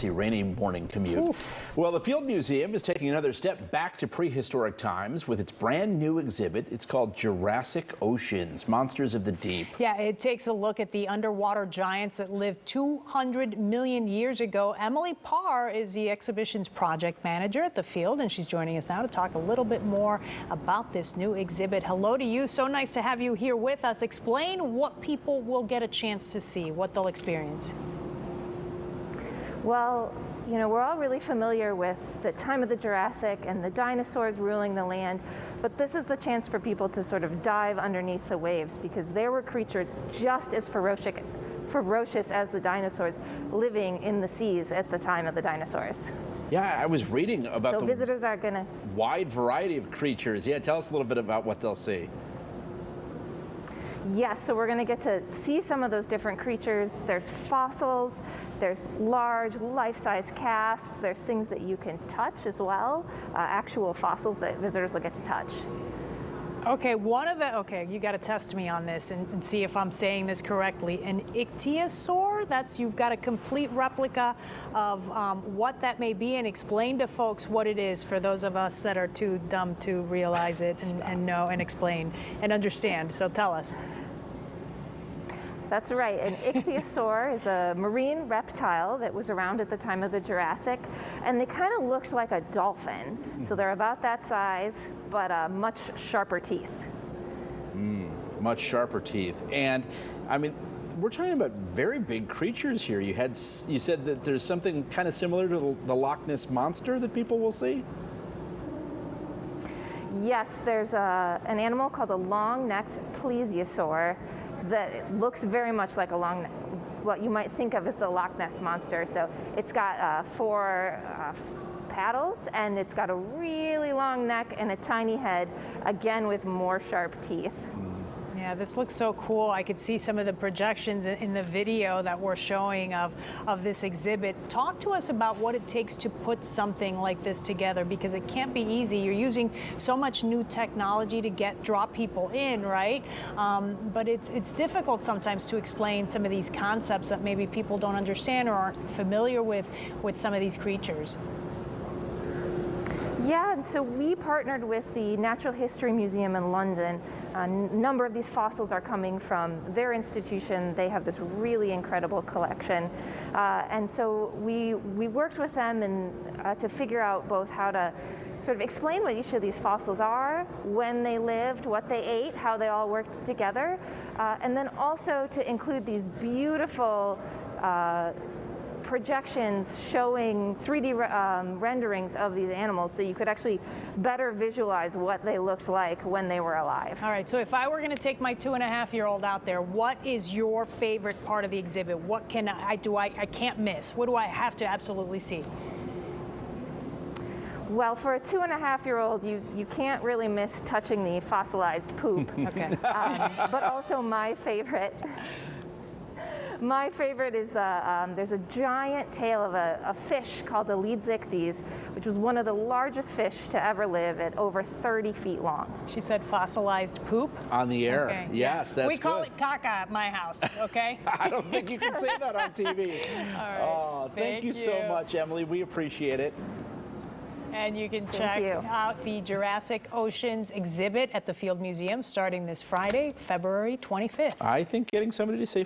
Rainy morning commute. Ooh. Well, the Field Museum is taking another step back to prehistoric times with its brand new exhibit. It's called Jurassic Oceans, Monsters of the Deep. Yeah, it takes a look at the underwater giants that lived 200 million years ago. Emily Parr is the exhibition's project manager at the Field, and she's joining us now to talk a little bit more about this new exhibit. Hello to you. So nice to have you here with us. Explain what people will get a chance to see, what they'll experience. Well, we're all really familiar with the time of the Jurassic and the dinosaurs ruling the land, but this is the chance for people to sort of dive underneath the waves, because there were creatures just as ferocious as the dinosaurs living in the seas at the time of the dinosaurs. Yeah, I was reading about visitors are gonna wide variety of creatures. Yeah, tell us a little bit about what they'll see. Yes, so we're going to get to see some of those different creatures. There's fossils, there's large life-size casts, there's things that you can touch as well, actual fossils that visitors will get to touch. Okay, you got to test me on this and see if I'm saying this correctly. An ichthyosaur, you've got a complete replica of what that may be, and explain to folks what it is for those of us that are too dumb to realize it and know and explain and understand. So tell us. That's right. An ichthyosaur is a marine reptile that was around at the time of the Jurassic, and they kind of looked like a dolphin. So they're about that size, but much sharper teeth. Much sharper teeth. And I mean, we're talking about very big creatures here. You said that there's something kind of similar to the Loch Ness Monster that people will see? Yes, there's an animal called a long-necked plesiosaur that looks very much like what you might think of as the Loch Ness Monster. So it's got four paddles, and it's got a really long neck and a tiny head, again with more sharp teeth. Yeah, this looks so cool. I could see some of the projections in the video that we're showing of this exhibit. Talk to us about what it takes to put something like this together, because it can't be easy. You're using so much new technology to draw people in, right? But it's difficult sometimes to explain some of these concepts that maybe people don't understand or aren't familiar with some of these creatures. Yeah, and so we partnered with the Natural History Museum in London. A number of these fossils are coming from their institution. They have this really incredible collection. And so we worked with them to figure out both how to sort of explain what each of these fossils are, when they lived, what they ate, how they all worked together, and then also to include these beautiful projections showing 3D renderings of these animals, so you could actually better visualize what they looked like when they were alive. All right, so if I were going to take my 2.5-year-old out there, what is your favorite part of the exhibit? What can I can't miss? What do I have to absolutely see? Well, for a 2.5-year-old, you can't really miss touching the fossilized poop. Okay. But also my favorite. My favorite is there's a giant tail of a fish called a Leedsichthys, which was one of the largest fish to ever live at over 30 feet long. She said fossilized poop? On the air. Okay. Yes, that's We call good. it caca at my house, okay? I don't think you can say that on TV. All right. Oh, thank you so much, Emily. We appreciate it. And you can check out the Jurassic Oceans exhibit at the Field Museum starting this Friday, February 25th. I think getting somebody to say